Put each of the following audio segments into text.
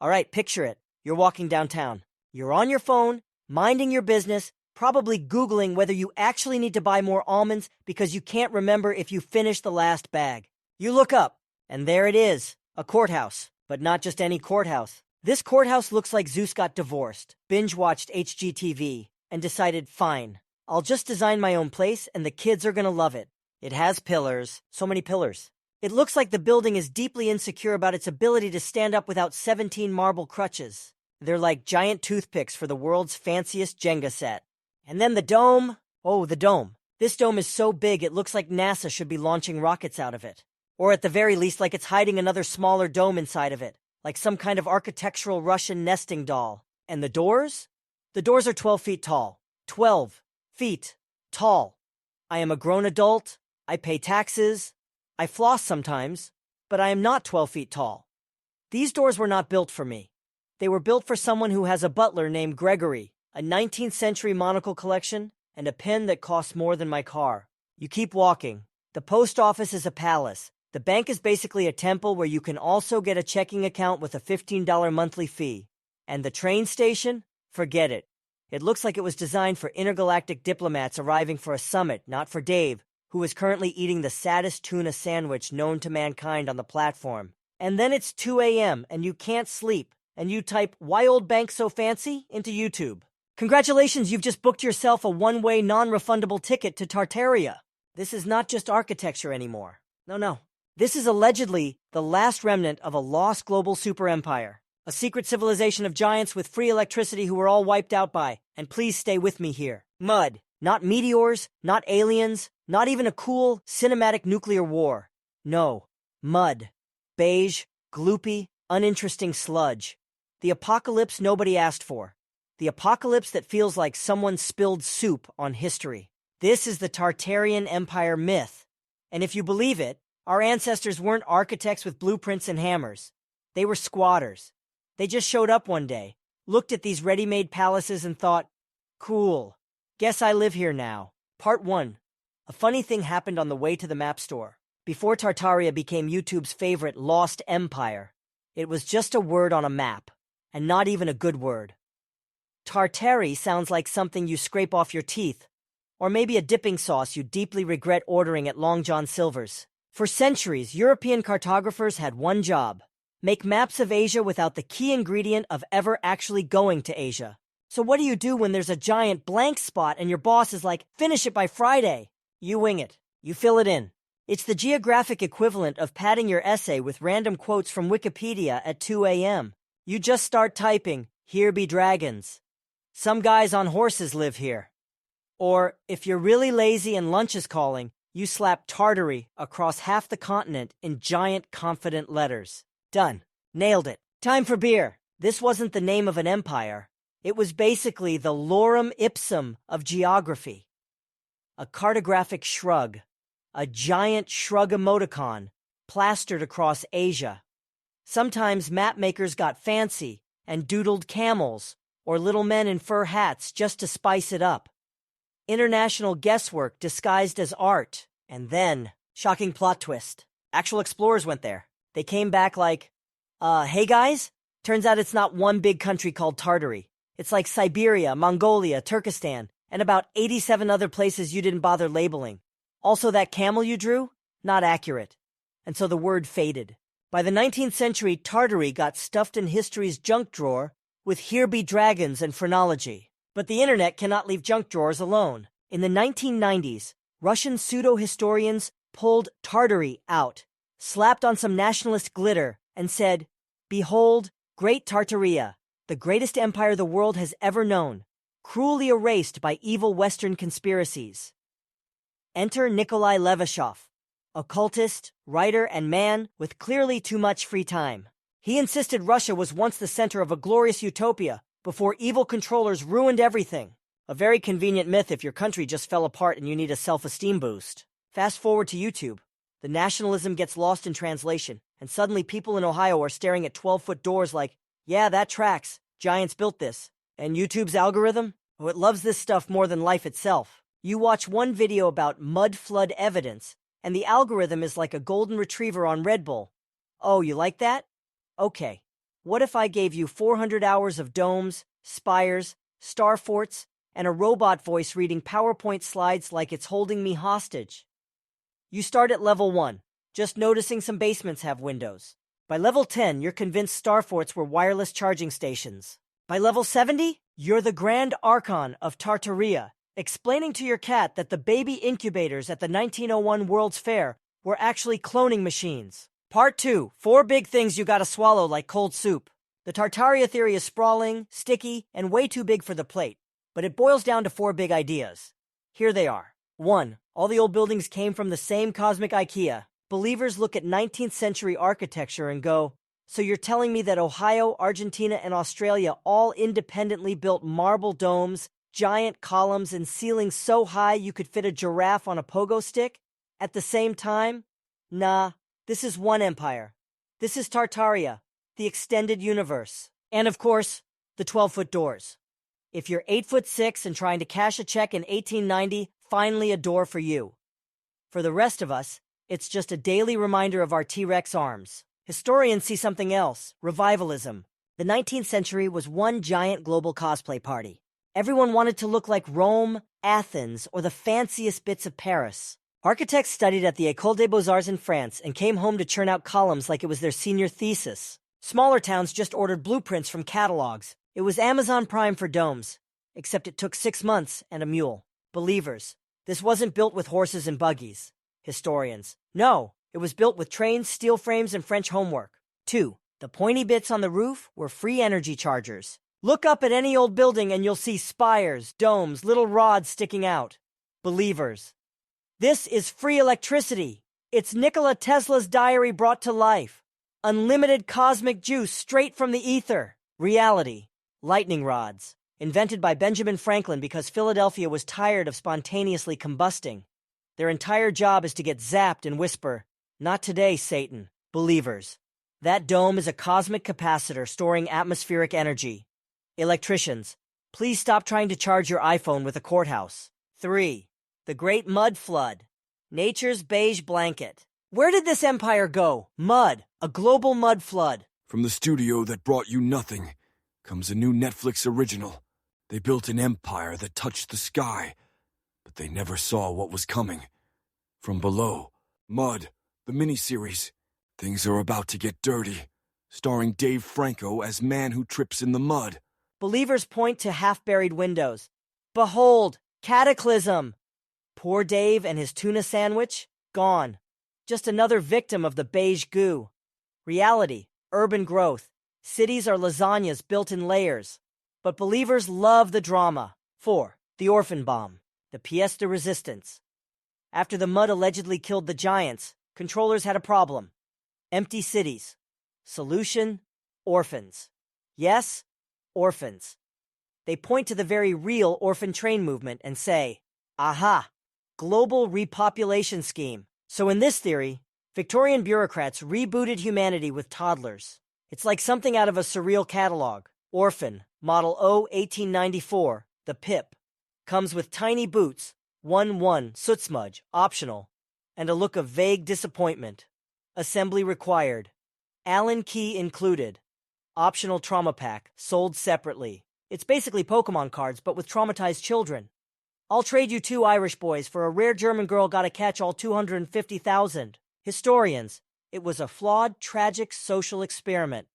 All right, picture it. You're walking downtown. You're on your phone, minding your business, probably Googling whether you actually need to buy more almonds because you can't remember if you finished the last bag. You look up, and there it is, a courthouse. But not just any courthouse. This courthouse looks like Zeus got divorced, binge-watched HGTV, and decided, fine, I'll just design my own place and the kids are gonna love it. It has pillars, so many pillars. It looks like the building is deeply insecure about its ability to stand up without 17 marble crutches. They're like giant toothpicks for the world's fanciest Jenga set. And then the dome. Oh, the dome. This dome is so big it looks like NASA should be launching rockets out of it. Or at the very least like it's hiding another smaller dome inside of it, like some kind of architectural Russian nesting doll. And the doors? The doors are 12 feet tall. 12 feet tall. I am a grown adult. I pay taxes. I floss sometimes, but I am not 12 feet tall. These doors were not built for me. They were built for someone who has a butler named Gregory, a 19th century monocle collection, and a pen that costs more than my car. You keep walking. The post office is a palace. The bank is basically a temple where you can also get a checking account with a $15 monthly fee. And the train station? Forget it. It looks like it was designed for intergalactic diplomats arriving for a summit, not for Dave, who is currently eating the saddest tuna sandwich known to mankind on the platform. And then it's 2 a.m. and you can't sleep, and you type, "Why old bank so fancy?" into YouTube. Congratulations, you've just booked yourself a one-way non-refundable ticket to Tartaria. This is not just architecture anymore. No. This is allegedly the last remnant of a lost global super empire. A secret civilization of giants with free electricity who were all wiped out by, and please stay with me here, mud. Not meteors, not aliens, not even a cool, cinematic nuclear war. No. Mud. Beige, gloopy, uninteresting sludge. The apocalypse nobody asked for. The apocalypse that feels like someone spilled soup on history. This is the Tartarian Empire myth. And if you believe it, our ancestors weren't architects with blueprints and hammers. They were squatters. They just showed up one day, looked at these ready-made palaces and thought, cool. Guess I live here now. Part 1. A funny thing happened on the way to the map store. Before Tartaria became YouTube's favorite lost empire, it was just a word on a map, and not even a good word. Tartary sounds like something you scrape off your teeth, or maybe a dipping sauce you deeply regret ordering at Long John Silver's. For centuries, European cartographers had one job: make maps of Asia without the key ingredient of ever actually going to Asia. So what do you do when there's a giant blank spot and your boss is like, finish it by Friday? You wing it. You fill it in. It's the geographic equivalent of padding your essay with random quotes from Wikipedia at 2 a.m. You just start typing, "Here be dragons. Some guys on horses live here." Or, if you're really lazy and lunch is calling, you slap Tartary across half the continent in giant confident letters. Done. Nailed it. Time for beer. This wasn't the name of an empire. It was basically the lorem ipsum of geography. A cartographic shrug. A giant shrug emoticon plastered across Asia. Sometimes mapmakers got fancy and doodled camels or little men in fur hats just to spice it up. International guesswork disguised as art. And then, shocking plot twist, actual explorers went there. They came back like, hey guys? Turns out it's not one big country called Tartary. It's like Siberia, Mongolia, Turkestan, and about 87 other places you didn't bother labeling. Also, that camel you drew? Not accurate. And so the word faded. By the 19th century, Tartary got stuffed in history's junk drawer with "Here be dragons" and phrenology. But the internet cannot leave junk drawers alone. In the 1990s, Russian pseudo-historians pulled Tartary out, slapped on some nationalist glitter, and said, "Behold, Great Tartaria, the greatest empire the world has ever known, cruelly erased by evil Western conspiracies." Enter Nikolai Levashov, occultist, writer, and man with clearly too much free time. He insisted Russia was once the center of a glorious utopia before evil controllers ruined everything. A very convenient myth if your country just fell apart and you need a self-esteem boost. Fast forward to YouTube. The nationalism gets lost in translation, and suddenly people in Ohio are staring at 12-foot doors like, yeah, that tracks. Giants built this. And YouTube's algorithm? Oh, it loves this stuff more than life itself. You watch one video about mud flood evidence, and the algorithm is like a golden retriever on Red Bull. Oh, you like that? Okay. What if I gave you 400 hours of domes, spires, star forts, and a robot voice reading PowerPoint slides like it's holding me hostage? You start at level 1, just noticing some basements have windows. By level 10, you're convinced star forts were wireless charging stations. By level 70, you're the Grand Archon of Tartaria, explaining to your cat that the baby incubators at the 1901 World's Fair were actually cloning machines. Part 2, 4 big things you gotta swallow like cold soup. The Tartaria theory is sprawling, sticky, and way too big for the plate, but it boils down to 4 big ideas. Here they are. 1. All the old buildings came from the same cosmic IKEA. Believers look at 19th century architecture and go, so you're telling me that Ohio, Argentina, and Australia all independently built marble domes, giant columns, and ceilings so high you could fit a giraffe on a pogo stick? At the same time? Nah, this is one empire. This is Tartaria, the extended universe. And of course, the 12-foot doors. If you're 8'6" and trying to cash a check in 1890, finally a door for you. For the rest of us, it's just a daily reminder of our T-Rex arms. Historians see something else, revivalism. The 19th century was one giant global cosplay party. Everyone wanted to look like Rome, Athens, or the fanciest bits of Paris. Architects studied at the École des Beaux-Arts in France and came home to churn out columns like it was their senior thesis. Smaller towns just ordered blueprints from catalogs. It was Amazon Prime for domes, except it took 6 months and a mule. Believers, this wasn't built with horses and buggies. Historians, no, it was built with trains, steel frames, and French homework. 2. The pointy bits on the roof were free energy chargers. Look up at any old building and you'll see spires, domes, little rods sticking out. Believers, this is free electricity. It's Nikola Tesla's diary brought to life. Unlimited cosmic juice straight from the ether. Reality. Lightning rods. Invented by Benjamin Franklin because Philadelphia was tired of spontaneously combusting. Their entire job is to get zapped and whisper, "Not today, Satan." Believers, that dome is a cosmic capacitor storing atmospheric energy. Electricians, please stop trying to charge your iPhone with a courthouse. 3. The Great Mud Flood. Nature's beige blanket. Where did this empire go? Mud. A global mud flood. From the studio that brought you nothing comes a new Netflix original. They built an empire that touched the sky, but they never saw what was coming. From below, Mud, the miniseries. Things are about to get dirty, starring Dave Franco as man who trips in the mud. Believers point to half-buried windows. Behold, cataclysm! Poor Dave and his tuna sandwich, gone. Just another victim of the beige goo. Reality, urban growth. Cities are lasagnas built in layers. But believers love the drama. 4. The orphan bomb. The pièce de résistance. After the mud allegedly killed the giants, controllers had a problem. Empty cities. Solution? Orphans. Yes, orphans. They point to the very real orphan train movement and say, aha, global repopulation scheme. So in this theory, Victorian bureaucrats rebooted humanity with toddlers. It's like something out of a surreal catalog. Orphan, Model O 1894, the PIP. Comes with tiny boots, 1-1, soot smudge, optional, and a look of vague disappointment. Assembly required. Allen key included. Optional trauma pack, sold separately. It's basically Pokemon cards, but with traumatized children. I'll trade you 2 Irish boys for a rare German girl gotta catch all 250,000. Historians, it was a flawed, tragic social experiment.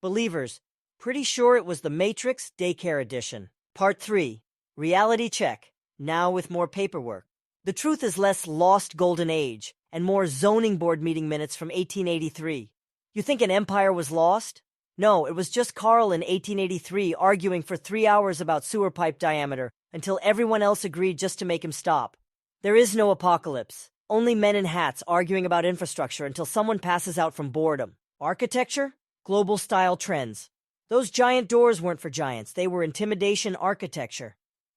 Believers, pretty sure it was the Matrix Daycare Edition. Part 3. Reality check, now with more paperwork. The truth is less lost golden age and more zoning board meeting minutes from 1883. You think an empire was lost? No, it was just Carl in 1883 arguing for 3 hours about sewer pipe diameter until everyone else agreed just to make him stop. There is no apocalypse. Only men in hats arguing about infrastructure until someone passes out from boredom. Architecture? Global style trends. Those giant doors weren't for giants. They were intimidation architecture.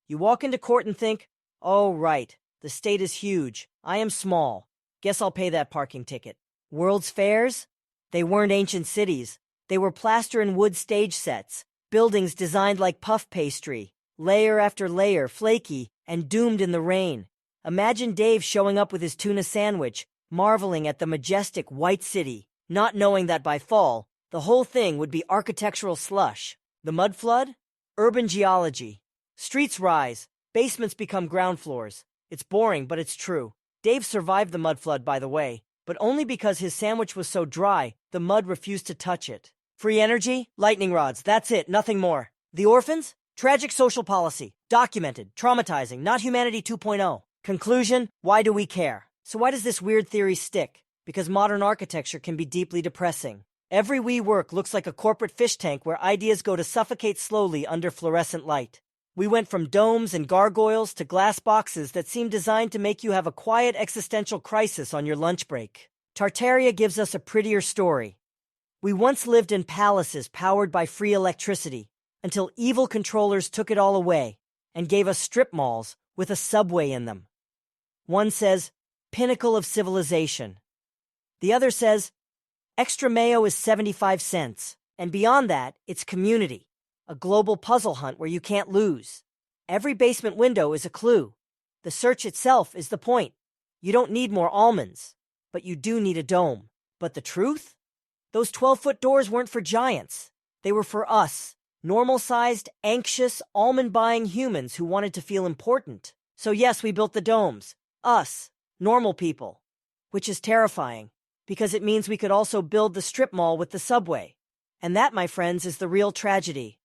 You walk into court and think, oh, right, the state is huge. I am small. Guess I'll pay that parking ticket. World's fairs? They weren't ancient cities. They were plaster and wood stage sets, buildings designed like puff pastry, layer after layer, flaky, and doomed in the rain. Imagine Dave showing up with his tuna sandwich, marveling at the majestic white city, not knowing that by fall, The whole thing would be architectural slush. The mud flood? Urban geology. Streets rise, basements become ground floors. It's boring, but it's true. Dave survived the mud flood, by the way, but only because his sandwich was so dry, the mud refused to touch it. Free energy? Lightning rods, that's it, nothing more. The orphans? Tragic social policy. Documented, traumatizing, not humanity 2.0. Conclusion, why do we care? So why does this weird theory stick? Because modern architecture can be deeply depressing. Every WeWork looks like a corporate fish tank where ideas go to suffocate slowly under fluorescent light. We went from domes and gargoyles to glass boxes that seem designed to make you have a quiet existential crisis on your lunch break. Tartaria gives us a prettier story. We once lived in palaces powered by free electricity, until evil controllers took it all away and gave us strip malls with a subway in them. One says, pinnacle of civilization. The other says, extra mayo is 75 cents, and beyond that, it's community, a global puzzle hunt where you can't lose. Every basement window is a clue. The search itself is the point. You don't need more almonds, but you do need a dome. But the truth? Those 12-foot doors weren't for giants. They were for us, normal-sized, anxious, almond-buying humans who wanted to feel important. So yes, we built the domes. Us, normal people. Which is terrifying, because it means we could also build the strip mall with the subway. And that, my friends, is the real tragedy.